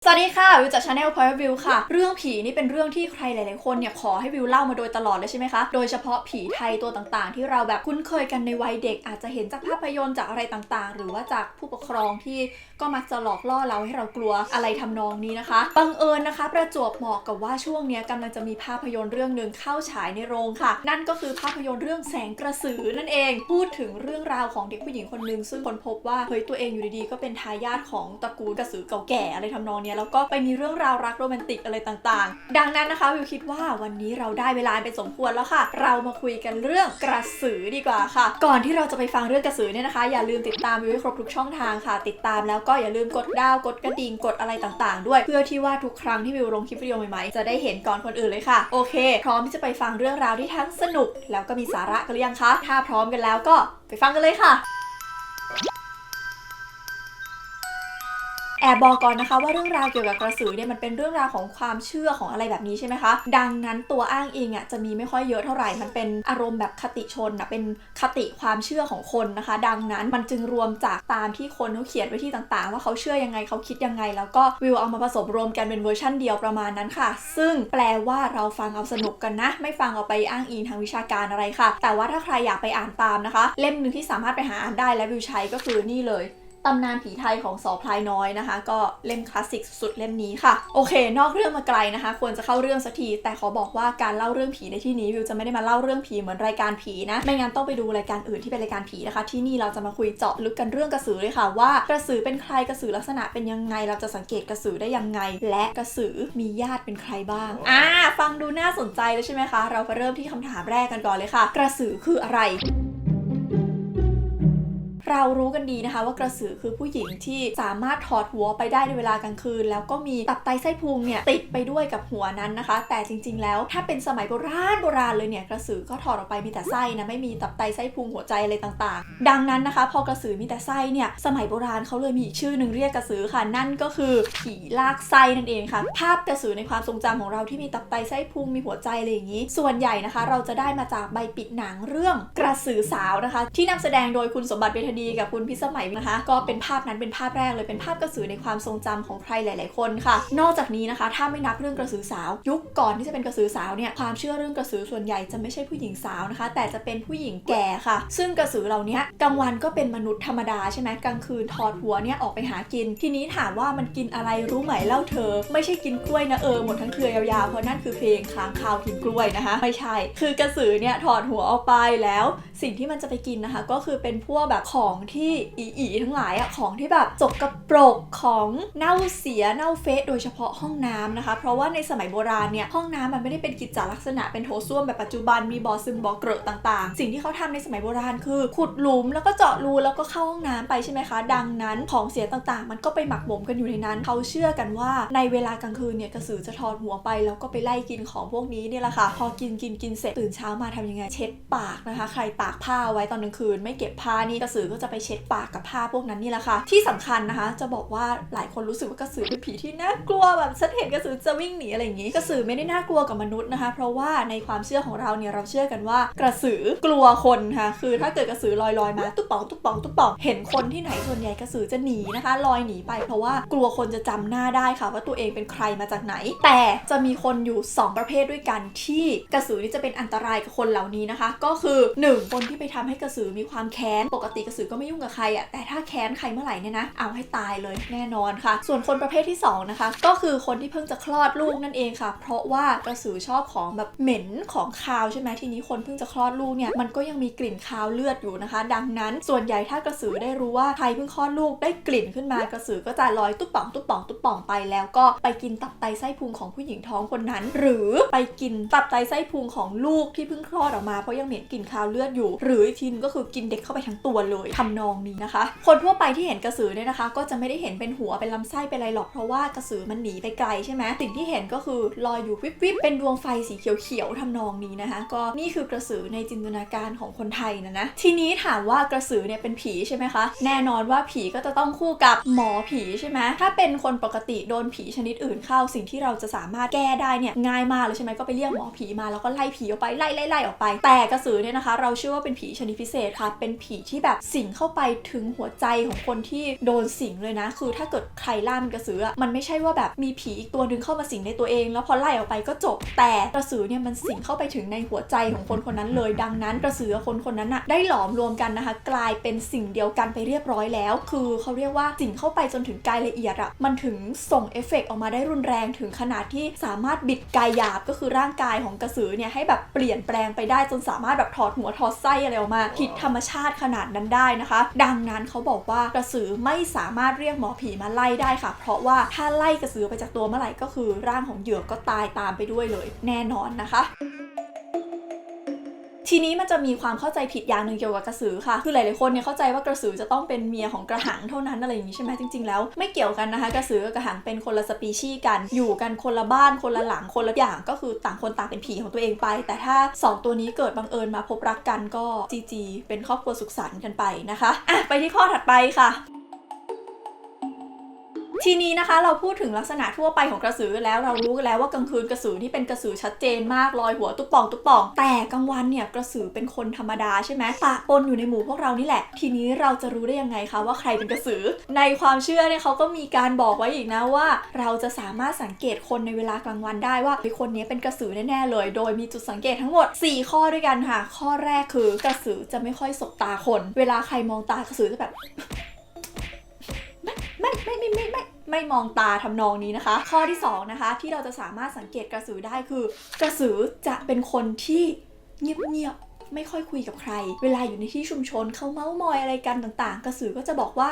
สวัสดีค่ะวิวจาก Channel Point of View ค่ะเรื่องผีนี่เป็นเรื่องที่ใครหลายๆคนเนี่ยขอให้วิวเล่ามาโดยตลอดเลยใช่ไหมคะโดยเฉพาะผีไทยตัวต่างๆที่เราแบบคุ้นเคยกันในวัยเด็กอาจจะเห็นจากภาพยนตร์จากอะไรต่างๆหรือว่าจากผู้ปกครองที่ก็มักจะหลอกล่อเราให้เรากลัวอะไรทำนองนี้นะคะบังเอิญนะคะประจวบเหมาะกับว่าช่วงนี้กำลังจะมีภาพยนตร์เรื่องนึงเข้าฉายในโรงค่ะนั่นก็คือภาพยนตร์เรื่องแสงกระสือนั่นเองพูดถึงเรื่องราวของเด็กผู้หญิงคนนึงซึ่งค้นพบว่าเฮ้ยตัวเองอยู่ดีๆก็เป็นทายาทของตระกูลกระสือเก่าแก่อะไรทำนองนี้แล้วก็ไปมีเรื่องราวรักโรแมนติกอะไรต่างๆดังนั้นนะคะวิวคิดว่าวันนี้เราได้เวลาเป็นสมควรแล้วค่ะเรามาคุยกันเรื่องกระสือดีกว่าค่ะก่อนที่เราจะไปฟังเรื่องกระสือเนี่ยนะคะอย่าลืมติดตามวิวให้ครบทุกช่องทางค่ะติดตามแล้วก็อย่าลืมกดดาวกดกระดิ่งกดอะไรต่างๆด้วยเพื่อที่ว่าทุกครั้งที่วิวลงคลิปวิดีโอใหม่ๆจะได้เห็นก่อนคนอื่นเลยค่ะโอเคพร้อมที่จะไปฟังเรื่องราวที่ทั้งสนุกแล้วก็มีสาระกันหรือยังคะถ้าพร้อมกันแล้วก็ไปฟังกันเลยค่ะแอบบอกก่อนนะคะว่าเรื่องราวเกี่ยวกับกระสือเนี่ยมันเป็นเรื่องราวของความเชื่อของอะไรแบบนี้ใช่ไหมคะดังนั้นตัวอ้างอิงจะมีไม่ค่อยเยอะเท่าไหร่มันเป็นอารมณ์แบบคติชนเป็นคติความเชื่อของคนนะคะดังนั้นมันจึงรวมจากตามที่คนเขาเขียนไว้ที่ต่างๆว่าเขาเชื่อยังไงเขาคิดยังไงแล้วก็วิวเอามาผสมรวมกันเป็นเวอร์ชั่นเดียวประมาณนั้นค่ะซึ่งแปลว่าเราฟังเอาสนุกกันนะไม่ฟังเอาไปอ้างอิงทางวิชาการอะไรค่ะแต่ว่าถ้าใครอยากไปอ่านตามนะคะเล่มนึงที่สามารถไปหาอ่านได้และวิวใช้ก็คือนี่เลยตำนานผีไทยของสอพลายน้อยนะคะก็เล่มคลาสสิกสุดเล่มนี้ค่ะโอเคนอกเรื่องมาไกลนะคะควรจะเข้าเรื่องสักทีแต่ขอบอกว่าการเล่าเรื่องผีในที่นี้วิวจะไม่ได้มาเล่าเรื่องผีเหมือนรายการผีนะไม่งั้นต้องไปดูรายการอื่นที่เป็นรายการผีนะคะที่นี่เราจะมาคุยเจาะลึกกันเรื่องกระสือเลยค่ะว่ากระสือเป็นใครกระสือลักษณะเป็นยังไงเราจะสังเกตกระสือได้ยังไงและกระสือมีญาติเป็นใครบ้างฟังดูน่าสนใจเลยใช่ไหมคะเราไปเริ่มที่คำถามแรกกันก่อนเลยค่ะกระสือคืออะไรเรารู้กันดีนะคะว่ากระสือคือผู้หญิงที่สามารถถอดหัวไปได้ในเวลากลางคืนแล้วก็มีตับไตไส้พุงเนี่ยติดไปด้วยกับหัวนั้นนะคะแต่จริงๆแล้วถ้าเป็นสมัยโบราณเลยเนี่ยกระสือก็ถอดออกไปมีแต่ไส้นะไม่มีตับไตไส้พุงหัวใจอะไรต่างๆดังนั้นนะคะพอกระสือมีแต่ไส้เนี่ยสมัยโบราณเขาเลยมีอีกชื่อหนึ่งเรียกกระสือค่ะนั่นก็คือผีลากไส้นั่นเองค่ะภาพกระสือในความทรงจำของเราที่มีตับไตไส้พุงมีหัวใจอะไรอย่างนี้ส่วนใหญ่นะคะเราจะได้มาจากใบปิดหนังเรื่องกระสือสาวนะคะที่นำแสดงโดยคุณสมบัติเวทดีกับคุณพิสมัยนะคะก็เป็นภาพนั้นเป็นภาพแรกเลยเป็นภาพกระสือในความทรงจำของใครหลายๆคนค่ะนอกจากนี้นะคะถ้าไม่นับเรื่องกระสือสาวยุคก่อนที่จะเป็นกระสือสาวเนี่ยความเชื่อเรื่องกระสือส่วนใหญ่จะไม่ใช่ผู้หญิงสาวนะคะแต่จะเป็นผู้หญิงแก่ค่ะซึ่งกระสือเหล่านี้กลางวันก็เป็นมนุษย์ธรรมดาใช่ไหมกลางคืนถอดหัวเนี่ยออกไปหากินทีนี้ถามว่ามันกินอะไรรู้ไหมเล่าเธอไม่ใช่กินกล้วยนะหมดทั้งเครือยาวๆเพราะนั่นคือเพลงค้างคาวกินกล้วยนะคะไม่ใช่คือกระสือเนี่ยถอดหัวออกไปแล้วสิ่งที่มันจะไปกินนะคะก็คือเป็นพวกแบบของที่อีทั้งหลายของที่แบบสกปรกของเน่าเสียเน่าเฟะโดยเฉพาะห้องน้ำนะคะเพราะว่าในสมัยโบราณเนี่ยห้องน้ำมันไม่ได้เป็นกิจจลักษณะเป็นโถส้วมแบบปัจจุบันมีบ่อซึมบ่อเกลอะต่างๆสิ่งที่เขาทำในสมัยโบราณคือขุดหลุมแล้วก็เจาะรูแล้วก็เข้าห้องน้ำไปใช่ไหมคะดังนั้นของเสียต่างๆมันก็ไปหมักหมมกันอยู่ในนั้นเขาเชื่อกันว่าในเวลากลางคืนเนี่ยกระสือจะถอดหัวไปแล้วก็ไปไล่กินของพวกนี้เนี่ยแหละค่ะพอกินเสร็จตื่นเช้ามาทำยังไงเช็ดปากนะคะใครตากผ้าไว้ตอนกลางคืนไม่เก็บผ้านี่กระสือก็จะไปเช็ดปากกับผ้าพวกนั้นนี่แหละค่ะที่สำคัญนะคะจะบอกว่าหลายคนรู้สึกว่ากระสือเป็นผีที่น่ากลัวแบบฉันเห็นกระสือจะวิ่งหนีอะไรอย่างนี้กระสือไม่ได้น่ากลัวกับมนุษย์นะคะเพราะว่าในความเชื่อของเราเนี่ยเราเชื่อกันว่ากระสือกลัวคนค่ะคือถ้าเกิดกระสือลอยมาตุ๊บป่องเห็นคนที่ไหนส่วนใหญ่กระสือจะหนีนะคะลอยหนีไปเพราะว่ากลัวคนจะจำหน้าได้ค่ะว่าตัวเองเป็นใครมาจากไหนแต่จะมีคนอยู่2ประเภทด้วยกันที่กระสือนี่จะเป็นอันตรายกับคนเหล่านี้นะคะก็คือ1คนที่ไปทำให้กระสือมีความแค้นปกติกระสือก็ไม่ยุ่งกับใครแต่ถ้าแค้นใครเมื่อไหร่เนี่ยนะเอาให้ตายเลยแน่นอนค่ะส่วนคนประเภทที่2นะคะก็คือคนที่เพิ่งจะคลอดลูกนั่นเองค่ะเพราะว่ากระสือชอบของแบบเหม็นของคาวใช่ไหมทีนี้คนเพิ่งจะคลอดลูกเนี่ยมันก็ยังมีกลิ่นคาวเลือดอยู่นะคะดังนั้นส่วนใหญ่ถ้ากระสือได้รู้ว่าใครเพิ่งคลอดลูกได้กลิ่นขึ้นมากระสือก็จะลอยตุ๊บป่องไปแล้วก็ไปกินตับไตไส้พุงของผู้หญิงท้องคนนั้นหรือไปกินตับไตไส้พุงของลูกที่เพิ่งคลอดออกมาเพราะยังเหม็นกลิ่นคาวเลือดอยู่หรืออีกทีก็คือกินเด็กเข้าไปทั้งตัวเลยทำนองนี้นะคะคนทั่วไปที่เห็นกระสือเนี่ยนะคะก็จะไม่ได้เห็นเป็นหัวเป็นลำไส้เป็นอะไรหรอกเพราะว่ากระสือมันหนีไปไกลใช่ไหมสิ่งที่เห็นก็คือลอยอยู่วิบเป็นดวงไฟสีเขียวทำนองนี้นะคะก็นี่คือกระสือในจินตนาการของคนไทยนะทีนี้ถามว่ากระสือเนี่ยเป็นผีใช่ไหมคะแน่นอนว่าผีก็จะต้องคู่กับหมอผีใช่ไหมถ้าเป็นคนปกติโดนผีชนิดอื่นเข้าสิ่งที่เราจะสามารถแก้ได้เนี่ยง่ายมากเลยใช่ไหมก็ไปเรียกหมอผีมาแล้วก็ไล่ผีออกไปไล่ออกไปแต่กระสือเนี่ยนะคะเราเชื่อว่าเป็นผีชนิดพิเศษค่ะเป็นผีที่แบบสิ สิงเข้าไปถึงหัวใจของคนที่โดนสิงเลยนะคือถ้าเกิดใครล่าเป็นกระสือมันไม่ใช่ว่าแบบมีผีอีกตัวนึงเข้ามาสิงในตัวเองแล้วพอไล่ออกไปก็จบแต่กระสือเนี่ยมันสิงเข้าไปถึงในหัวใจของคนคนนั้นเลยดังนั้นกระสือคนคนนั้นน่ะได้หลอมรวมกันนะคะกลายเป็นสิ่งเดียวกันไปเรียบร้อยแล้วคือเขาเรียกว่าสิงเข้าไปจนถึงกายละเอียดอะมันถึงส่งเอฟเฟกต์ออกมาได้รุนแรงถึงขนาดที่สามารถบิดกายหยาบก็คือร่างกายของกระสือเนี่ยให้แบบเปลี่ยนแปลงไปได้จนสามารถแบบถอดหัวถอดไส้อะไรออกมาผิดธรรมชาติขนาดนั้นได้นะคะดังนั้นเขาบอกว่ากระสือไม่สามารถเรียกหมอผีมาไล่ได้ค่ะเพราะว่าถ้าไล่กระสือไปจากตัวเมื่อไหร่ก็คือร่างของเหยื่อก็ตายตามไปด้วยเลยแน่นอนนะคะทีนี้มันจะมีความเข้าใจผิดอย่างหนึ่งเกี่ยวกับกระสือค่ะคือหลายๆคนเนี่ยเข้าใจว่ากระสือจะต้องเป็นเมียของกระหังเท่านั้นอะไรอย่างนี้ใช่ไหมจริงๆแล้วไม่เกี่ยวกันนะคะกระสือกับกระหังเป็นคนละสปีชีส์กันอยู่กันคนละบ้านคนละหลังคนละอย่างก็คือต่างคนต่างเป็นผีของตัวเองไปแต่ถ้า2ตัวนี้เกิดบังเอิญมาพบรักกันก็จีเป็นครอบครัวสุขสันต์กันไปนะคะไปที่ข้อถัดไปค่ะทีนี้นะคะเราพูดถึงลักษณะทั่วไปของกระสือแล้วเรารู้กันแล้วว่ากลางคืนกระสือนี่เป็นกระสือชัดเจนมากลอยหัวตุ๊บป่องแต่กลางวันเนี่ยกระสือเป็นคนธรรมดาใช่ไหมปะปนอยู่ในหมู่พวกเรานี่แหละทีนี้เราจะรู้ได้ยังไงคะว่าใครเป็นกระสือในความเชื่อเนี่ยเขาก็มีการบอกไว้อีกนะว่าเราจะสามารถสังเกตคนในเวลากลางวันได้ว่าคนนี้เป็นกระสือแน่ๆเลยโดยมีจุดสังเกตทั้งหมด4ข้อด้วยกันค่ะข้อแรกคือกระสือจะไม่ค่อยสบตาคนเวลาใครมองตากระสือจะแบบไม่มองตาทำนองนี้นะคะข้อที่2นะคะที่เราจะสามารถสังเกตกระสือได้คือกระสือจะเป็นคนที่เงียบไม่ค่อยคุยกับใครเวลาอยู่ในที่ชุมชนเขาเม้ามอยอะไรกันต่างๆกระสือก็จะบอกว่า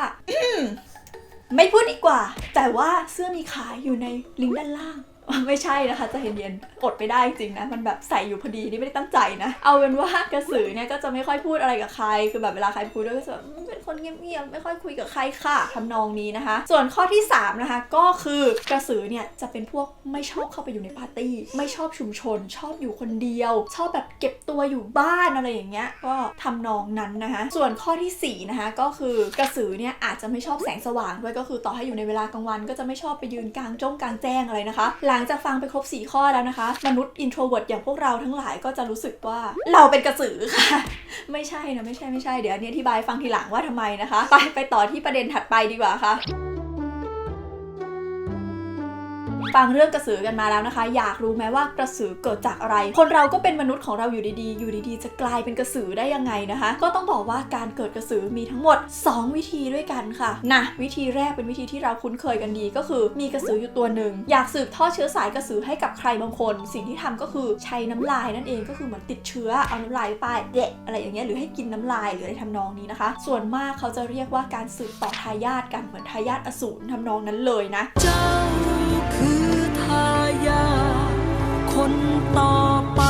ไม่พูดดีกว่าแต่ว่าเสื้อมีขายอยู่ในลิงก์ด้านล่างไม่ใช่นะคะจะเย็นๆอดไปได้จริงนะมันแบบใส่อยู่พอดีนี่ไม่ได้ตั้งใจนะเอาเป็นว่ากระสือเนี่ยก็จะไม่ค่อยพูดอะไรกับใครคือแบบเวลาใครพูดด้วยก็จะเป็นคนเงียบๆไม่ค่อยคุยกับใครค่ะทำนองนี้นะคะส่วนข้อที่3นะคะก็คือกระสือเนี่ยจะเป็นพวกไม่ชอบเข้าไปอยู่ในปาร์ตี้ไม่ชอบชุมชนชอบอยู่คนเดียวชอบแบบเก็บตัวอยู่บ้านอะไรอย่างเงี้ยก็ทำนองนั้นนะคะส่วนข้อที่4นะคะก็คือกระสือเนี่ยอาจจะไม่ชอบแสงสว่างด้วยก็คือต่อให้อยู่ในเวลากลางวันก็จะไม่ชอบไปยืนกลางแจ้งอะไรนะคะหลังจากฟังไปครบ4ข้อแล้วนะคะมนุษย์ introvert อย่างพวกเราทั้งหลายก็จะรู้สึกว่าเราเป็นกระสือค่ะไม่ใช่นะไม่ใช่เดี๋ยวอันนี้อธิบายฟังทีหลังว่าทำไมนะคะไปต่อที่ประเด็นถัดไปดีกว่าค่ะฟังเรื่องกระสือกันมาแล้วนะคะอยากรู้ไหมว่ากระสือเกิดจากอะไรคนเราก็เป็นมนุษย์ของเราอยู่ดีๆจะกลายเป็นกระสือได้ยังไงนะคะก็ต้องบอกว่าการเกิดกระสือมีทั้งหมด2วิธีด้วยกันค่ะนะวิธีแรกเป็นวิธีที่เราคุ้นเคยกันดีก็คือมีกระสืออยู่ตัวหนึ่งอยากสืบทอดเชื้อสายกระสือให้กับใครบางคนสิ่งที่ทำก็คือใช้น้ำลายนั่นเองก็คือเหมือนติดเชื้อเอาน้ำลายไปเดะอะไรอย่างเงี้ยหรือให้กินน้ำลายหรืออะไรทำนองนี้นะคะส่วนมากเขาจะเรียกว่าการสืบต่อทายาทกันเหมือนทายาทอสูรทำนองนั้นเลยนะคือทายาทคนต่อไป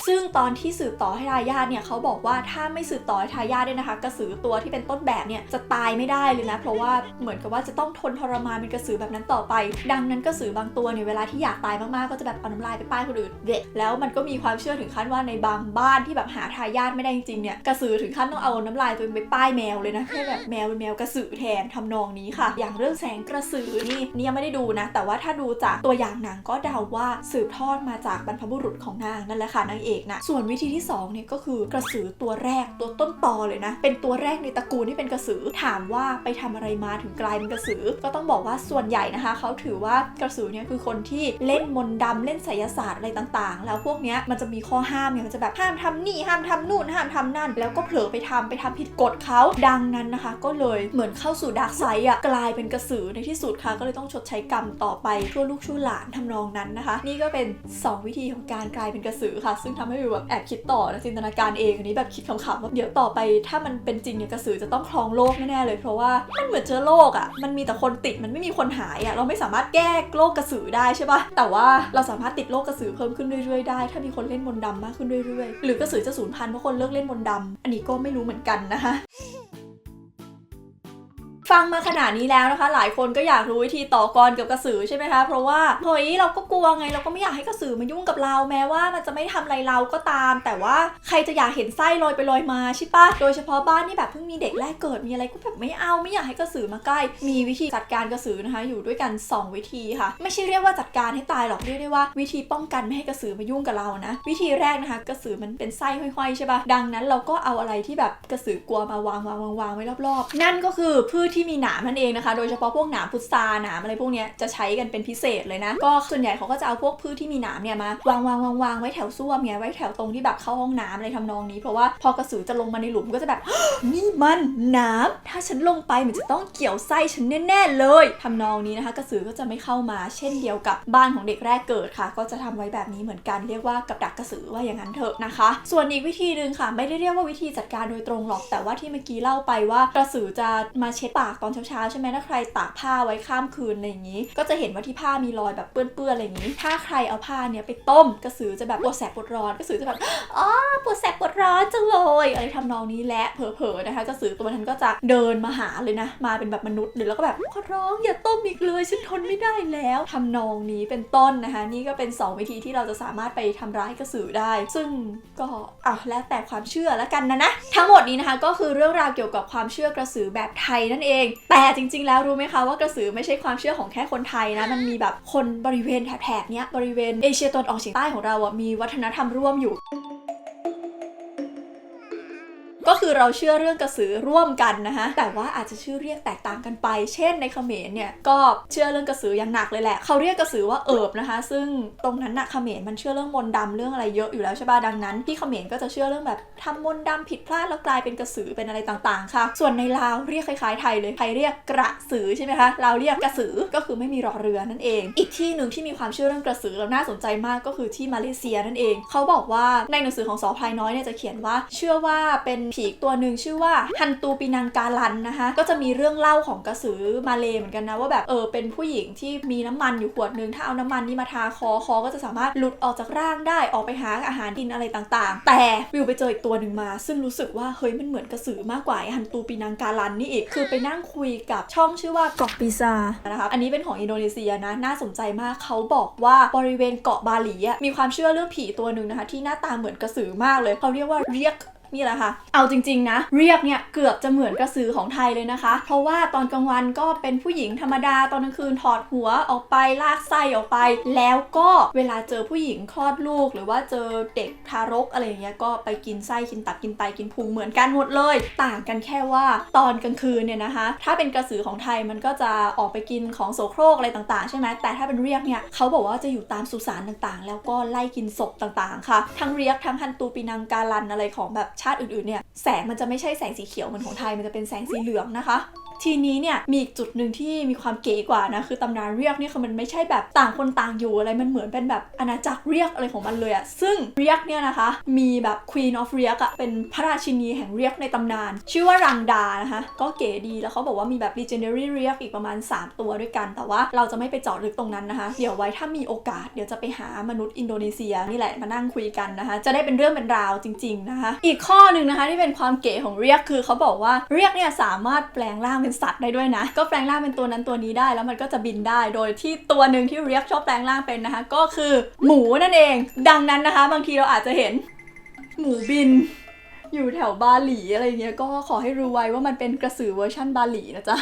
ซึ่งตอนที่สืบต่อให้ทายาทเนี่ยเขาบอกว่าถ้าไม่สืบต่อให้ทายาทด้วยนะคะกระสือตัวที่เป็นต้นแบบเนี่ยจะตายไม่ได้เลยนะเพราะว่าเหมือนกับว่าจะต้องทนทรมานเป็นกระสือแบบนั้นต่อไปดังนั้นกระสือบางตัวเนี่ยเวลาที่อยากตายมากๆก็จะแบบเอาน้ำลายไปป้ายคนอื่นเด็กแล้วมันก็มีความเชื่อถึงขั้นว่าในบางบ้านที่แบบหาทายาทไม่ได้จริงๆเนี่ยกระสือถึงขั้นต้องเอาน้ำลายตัวเองไปป้ายแมวเลยนะให้แบบแมวเป็นแมวกระสือแทนทำนองนี้ค่ะอย่างเรื่องแสงกระสือนี่ยังไม่ได้ดูนะแต่ว่าถ้าดูจากตัวอย่างหนังก็เดาว่าสืบทอดมาจากบรรพบุรุษของนางนั่นแหละค่ะนางเอกนะส่วนวิธีที่2เนี่ยก็คือกระสือตัวแรกตัวต้นตอเลยนะเป็นตัวแรกในตระกูลที่เป็นกระสือถามว่าไปทำอะไรมาถึงกลายเป็นกระสือก็ต้องบอกว่าส่วนใหญ่นะคะเขาถือว่ากระสือเนี่ยคือคนที่เล่นมนต์ดำเล่นไสยศาสตร์อะไรต่างๆแล้วพวกเนี้ยมันจะมีข้อห้ามเนี่ยมันจะแบบห้ามทำนี่ห้ามทำนู่นห้ามทำนั่นแล้วก็เผลอไปทำผิดกฎเขาดังนั้นนะคะก็เลยเหมือนเข้าสู่ดาร์กไซด์กลายเป็นกระสือในที่สุดค่ะก็เลยต้องชดใช้กรรมต่อไปชั่วลูกชั่วหลานทำนองนั้นนะคะนี่ก็เป็น2วิธีของการกลายเป็นกระสือค่ะซึ่งทำให้แบบแอบคิดต่อนะจินตนาการเองอันนี้แบบคิดขำๆว่าเดี๋ยวต่อไปถ้ามันเป็นจริงเนี่ยกระสือจะต้องครองโลกแน่ๆเลยเพราะว่ามันเหมือนเชื้อโรคมันมีแต่คนติดมันไม่มีคนหายเราไม่สามารถแก้โรคกระสือได้ใช่ปะแต่ว่าเราสามารถติดโรคกระสือเพิ่มขึ้นเรื่อยๆได้ถ้ามีคนเล่นมนต์ดำมากขึ้นเรื่อยๆหรือกระสือจะสูญพันธุ์เพราะคนเลิกเล่นมนต์ดำอันนี้ก็ไม่รู้เหมือนกันนะคะ ฟังมาขนาดนี้แล้วนะคะหลายคนก็อยากรู้วิธีต่อกรกับกระสือใช่ไหมคะเพราะว่าเฮ้ยเราก็กลัวไงเราก็ไม่อยากให้กระสือมายุ่งกับเราแม้ว่ามันจะไม่ทำอะไรเราก็ตามแต่ว่าใครจะอยากเห็นไส้ลอยไปลอยมาใช่ปะโดยเฉพาะบ้านที่แบบเพิ่งมีเด็กแรกเกิดมีอะไรก็แบบไม่อยากให้กระสือมาใกล้มีวิธีจัดการกระสือนะคะอยู่ด้วยกัน2วิธีค่ะไม่ใช่เรียกว่าจัดการให้ตายหรอกเรียกได้ว่าวิธีป้องกันไม่ให้กระสือมายุ่งกับเรานะวิธีแรกนะคะกระสือมันเป็นไส้ห้อยๆใช่ปะดังนั้นเราก็เอาอะไรที่แบบกระสือกลัวมาวางไว้รอบๆนั่นก็คือพืชที่มีหนามนั่นเองนะคะโดยเฉพาะพวกหนามพุทราหนามอะไรพวกนี้จะใช้กันเป็นพิเศษเลยนะก็ส่วนใหญ่เขาก็จะเอาพวกพืชที่มีหนามเนี่ยมาวางไว้แถวส้วมไงไว้แถวตรงที่แบบเข้าห้องน้ำอะไรทำนองนี้เพราะว่าพอกระสือจะลงมาในหลุมก็จะแบบ นี่มันหนามถ้าฉันลงไปมันจะต้องเกี่ยวไส้ฉันแน่ๆเลยทำนองนี้นะคะกระสือก็จะไม่เข้ามาเช่นเดียวกับบ้านของเด็กแรกเกิดค่ะก็จะทำไว้แบบนี้เหมือนกันเรียกว่ากับดักกระสือว่าอย่างนั้นเถอะนะคะส่วนอีกวิธีนึงค่ะไม่ได้เรียกว่าวิธีจัดการโดยตรงหรอกแต่ว่าที่เมื่อกี้เล่าไปว่ากระสือจะมาเช็ดปากตอนเช้าใช่ไหมถ้าใครตากผ้าไว้ข้ามคืนอะไรอย่างนี้ก็จะเห็นว่าที่ผ้ามีรอยแบบเปื้อนอะไรอย่างนี้ถ้าใครเอาผ้าเนี่ยไปต้มกระสือจะแบบปวดแสบปวดร้อนกระสือจะแบบอ๋อปวดแสบปวดร้อนจังเลยอะไรทำนองนี้และเผลอๆนะคะกระสือตัวนั้นก็จะเดินมาหาเลยนะมาเป็นแบบมนุษย์หรือแล้วก็แบบขอร้องอย่าต้มอีกเลยฉันทนไม่ได้แล้วทำนองนี้เป็นต้นนะคะนี่ก็เป็น2วิธีที่เราจะสามารถไปทำร้ายกระสือได้ซึ่งก็แล้วแต่ความเชื่อแล้วกันนะทั้งหมดนี้นะคะก็คือเรื่องราวเกี่ยวกับความเชื่อกระสือแบบไทยนั่นเองแต่จริงๆแล้วรู้ไหมคะว่ากระสือไม่ใช่ความเชื่อของแค่คนไทยนะมันมีแบบคนบริเวณแถบเนี้ยบริเวณเอเชียตะวันออกเฉียงใต้ของเรามีวัฒนธรรมร่วมอยู่ก็คือเราเชื่อเรื่องกระสือร่วมกันนะคะแต่ว่าอาจจะชื่อเรียกแตกต่างกันไปเช่นในเขมรเนี่ยก็เชื่อเรื่องกระสืออย่างหนักเลยแหละเขาเรียกกระสือว่าเอิบนะคะซึ่งตรงนั้นน่ะเขมรมันเชื่อเรื่องมนต์ดำเรื่องอะไรเยอะอยู่แล้วใช่ป่ะดังนั้นที่เขมรก็จะเชื่อเรื่องแบบทำมนต์ดำผิดพลาดแล้วกลายเป็นกระสือเป็นอะไรต่างๆค่ะส่วนในลาวเรียกคล้ายๆไทยเลยไทยเรียกกระสือใช่ไหมคะเราเรียกกระสือก็คือไม่มีรอเรือนั่นเองอีกที่นึงที่มีความเชื่อเรื่องกระสือแล้วน่าสนใจมากก็คือที่มาเลเซียนั่นเองเขาบอกว่าในหนังสือของส.พลายน้อยเนี่ยจะเขียนว่าเชื่อว่าเป็นผีตัวนึงชื่อว่าฮันตูปีนังกาลันนะคะก็จะมีเรื่องเล่าของกระสือมาเลเหมือนกันนะว่าแบบเป็นผู้หญิงที่มีน้ำมันอยู่ขวดนึงถ้าเอาน้ำมันนี้มาทาคอก็จะสามารถหลุดออกจากร่างได้ออกไปหาอาหารกินอะไรต่างๆแต่วิวไปเจออีกตัวนึงมาซึ่งรู้สึกว่าเฮ้ยมันเหมือนกระสือมากกว่าฮันตูปีนังกาลันนี่อีกคือไปนั่งคุยกับช่องชื่อว่าเกาะปิซานะคะอันนี้เป็นของอินโดนีเซียนะน่าสนใจมากเขาบอกว่าบริเวณเกาะบาหลีมีความเชื่อเรื่องผีตัวนึงนะคะที่หน้าตาเหมือนกระสือมากเลยเขาเรียกว่าเรียกนี่แหละค่ะเอาจริงๆนะเรียกเนี่ยเกือบจะเหมือนกระสือของไทยเลยนะคะเพราะว่าตอนกลางวันก็เป็นผู้หญิงธรรมดาตอนกลางคืนถอดหัวออกไปลากไส้ออกไปแล้วก็เวลาเจอผู้หญิงคลอดลูกหรือว่าเจอเด็กทารกอะไรอย่างเงี้ยก็ไปกินไส้กินตับกินไตกินพุงเหมือนกันหมดเลยต่างกันแค่ว่าตอนกลางคืนเนี่ยนะคะถ้าเป็นกระสือของไทยมันก็จะออกไปกินของโสโครกอะไรต่างๆใช่ไหมแต่ถ้าเป็นเรียกเนี่ยเขาบอกว่าจะอยู่ตามสุสานต่างๆแล้วก็ไล่กินศพต่างๆค่ะทั้งเรียกทั้งฮันตูปีนังกาลันอะไรของแบบชาติอื่นๆเนี่ยแสงมันจะไม่ใช่แสงสีเขียวเหมือนของไทยมันจะเป็นแสงสีเหลืองนะคะทีนี้เนี่ยมีอีกจุดหนึ่งที่มีความเก๋กว่านะคือตำนานเรียกเนี่ยคือมันไม่ใช่แบบต่างคนต่างอยู่อะไรมันเหมือนเป็นแบบอาณาจักรเรียกอะไรของมันเลยอะซึ่งเรียกเนี่ยนะคะมีแบบ Queen of เรียกอะเป็นพระราชินีแห่งเรียกในตำนานชื่อว่ารังดานะคะก็เก๋ดีแล้วเขาบอกว่ามีแบบ legendary เรียกอีกประมาณ3ตัวด้วยกันแต่ว่าเราจะไม่ไปเจาะลึกตรงนั้นนะคะเดี๋ยวไว้ถ้ามีโอกาสเดี๋ยวจะไปหามนุษย์อินโดนีเซียนี่แหละมานั่งคุยกันนะคะจะได้เป็นเรื่องเป็นราวจริงๆนะคะอีกข้อนึงนะคะที่เป็นความเก๋ของเรียกคือเขาบอกว่าเรียกเนี่ยสามารถแปลงร่างเป็นสัตว์ได้ด้วยนะก็แปลงร่างเป็นตัวนั้นตัวนี้ได้แล้วมันก็จะบินได้โดยที่ตัวหนึ่งที่เรียกชอบแปลงร่างเป็นนะคะก็คือหมูนั่นเองดังนั้นนะคะบางทีเราอาจจะเห็นหมูบินอยู่แถวบาหลีอะไรเงี้ยก็ขอให้รู้ไว้ว่ามันเป็นกระสือเวอร์ชั่นบาหลีนะจ๊ะ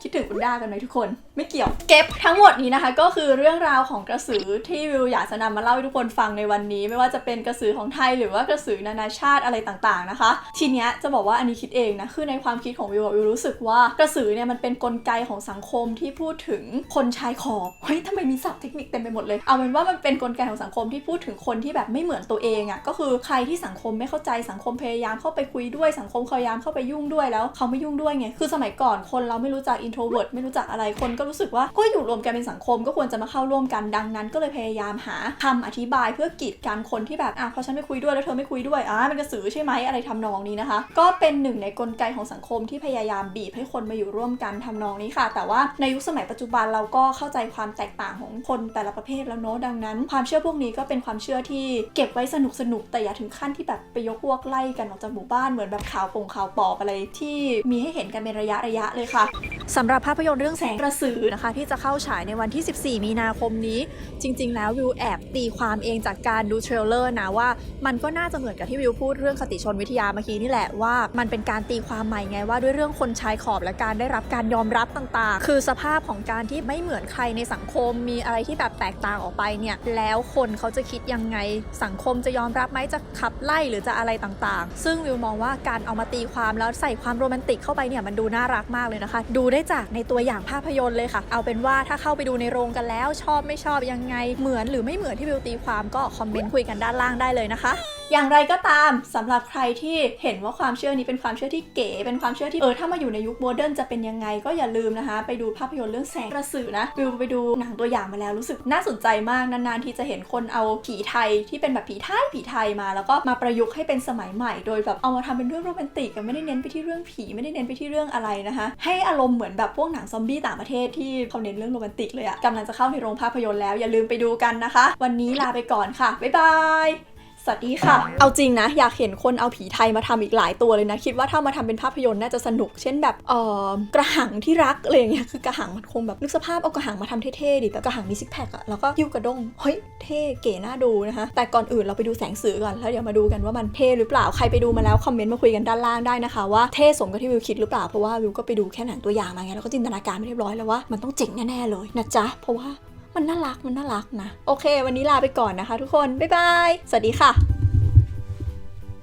คิดถึงคุณด้ากันไหมทุกคนไม่เกี่ยวเก็บทั้งหมดนี้นะคะก็คือเรื่องราวของกระสือที่วิวอยากจะนำมาเล่าให้ทุกคนฟังในวันนี้ไม่ว่าจะเป็นกระสือของไทยหรือว่ากระสือนานาชาติอะไรต่างๆนะคะทีเนี้ยจะบอกว่าอันนี้คิดเองนะคือในความคิดของวิวรู้สึกว่ากระสือเนี่ยมันเป็นกลไกของสังคมที่พูดถึงคนชายขอบเฮ้ยทำไมมีศัพท์เทคนิคเต็มไปหมดเลยเอาเป็นว่ามันเป็นกลไกของสังคมที่พูดถึงคนที่แบบไม่เหมือนตัวเองอ่ะก็คือใครที่สังคมไม่เข้าใจสังคมพยายามเข้าไปคุยด้วยสังคมพยายามเข้าไปยุ่งด้วยแล้วเขาไม่ยุ่งด้วยไงคือสมัยก่อนคนเราไม่รู้จักอิน introvert ไม่รู้จักอะไรคนก็รู้สึกว่าก็อยู่รวมกันเป็นสังคมก็ควรจะมาเข้าร่วมกันดังนั้นก็เลยพยายามหาคำอธิบายเพื่อกีดกันคนที่แบบพอฉันไม่คุยด้วยแล้วเธอไม่คุยด้วยเป็นกระสือใช่ไหมอะไรทำนองนี้นะคะก็เป็นหนึ่งในกลไกของสังคมที่พยายามบีบให้คนมาอยู่ร่วมกันทำนองนี้ค่ะแต่ว่าในยุคสมัยปัจจุบันเราก็เข้าใจความแตกต่างของคนแต่ละประเภทแล้วเนาะดังนั้นความเชื่อพวกนี้ก็เป็นความเชื่อที่เก็บไว้สนุกแต่อย่าถึงขั้นที่แบบไปยกพวกไล่กันออกจากหมู่บ้านเหมือนแบบข่าวปอบอะไรที่มีให้เห็นกันเป็นระยะเลยค่ะสำหรับภาพยนตร์เรื่องแสงกระสือนะคะที่จะเข้าฉายในวันที่ 14 มีนาคมนี้จริงๆแล้ววิวแอบตีความเองจากการดูเทรลเลอร์นะว่ามันก็น่าจะเหมือนกับที่วิวพูดเรื่องคติชนวิทยาเมื่อกี้นี่แหละว่ามันเป็นการตีความใหม่ไงว่าด้วยเรื่องคนชายขอบและการได้รับการยอมรับต่างๆคือสภาพของการที่ไม่เหมือนใครในสังคมมีอะไรที่แบบแตกต่างออกไปเนี่ยแล้วคนเขาจะคิดยังไงสังคมจะยอมรับไหมจะขับไล่หรือจะอะไรต่างๆซึ่งวิวมองว่าการเอามาตีความแล้วใส่ความโรแมนติกเข้าไปเนี่ยมันดูน่ารักมากเลยนะคะดูได้จากในตัวอย่างภาพยนตร์เลยค่ะเอาเป็นว่าถ้าเข้าไปดูในโรงกันแล้วชอบไม่ชอบยังไงเหมือนหรือไม่เหมือนที่วิวตีความก็คอมเมนต์คุยกันด้านล่างได้เลยนะคะอย่างไรก็ตามสำหรับใครที่เห็นว่าความเชื่อนี้เป็นความเชื่อที่เก๋เป็นความเชื่อที่ถ้ามาอยู่ในยุคโมเดิร์นจะเป็นยังไงก็อย่าลืมนะคะไปดูภาพยนตร์เรื่องแสงกระสือนะวิวไปดูหนังตัวอย่างมาแล้วรู้สึกน่าสนใจมากนานๆที่จะเห็นคนเอาผีไทยที่เป็นแบบผีไทยมาแล้วก็มาประยุกต์ให้เป็นสมัยใหม่โดยแบบเอามาทำเป็นเรื่องโรแมนติกไม่ได้เน้นไปที่เรื่องผีไม่ได้เน้นไปที่เรื่องอะไรนะคะให้อารมณ์เหมือนแบบพวกหนังซอมบี้ต่างประเทศที่เขาเน้นเรื่องโรแมนติกเลยกำลังจะเข้าในโรงภาพยนตร์แล้วอย่าลืมไปดูกันนะคะวันนี้ลาไปก่อนค่ะบ๊ายบายสวัสดีค่ะเอาจริงนะอยากเห็นคนเอาผีไทยมาทำอีกหลายตัวเลยนะคิดว่าถ้ามาทำเป็นภาพยนตร์น่าจะสนุกเช่นแบบกระหังที่รักอะไรอย่างเงี้ยคือกระหังมันคงแบบนึกสภาพเอากระหังมาทำเท่ๆดิแบบกระหังมีซิกแพคแล้วก็ยิ้วกระด้งเฮ้ยเท่เก๋น่าดูนะคะแต่ก่อนอื่นเราไปดูแสงสือก่อนแล้วเดี๋ยวมาดูกันว่ามันเท่หรือเปล่าใครไปดูมาแล้วคอมเมนต์มาคุยกันด้านล่างได้นะคะว่าเท่สมกับที่วิวคิดหรือเปล่าเพราะว่าวิวก็ไปดูแค่หนังตัวอย่างมาไงแล้วก็จินตนาการไม่เรียบร้อยแล้วว่ามันต้องเจ๋งแน่ๆเลยนะจ๊ะเพราะว่ามันน่ารักนะโอเควันนี้ลาไปก่อนนะคะทุกคนบ๊ายบายสวัสดีค่ะ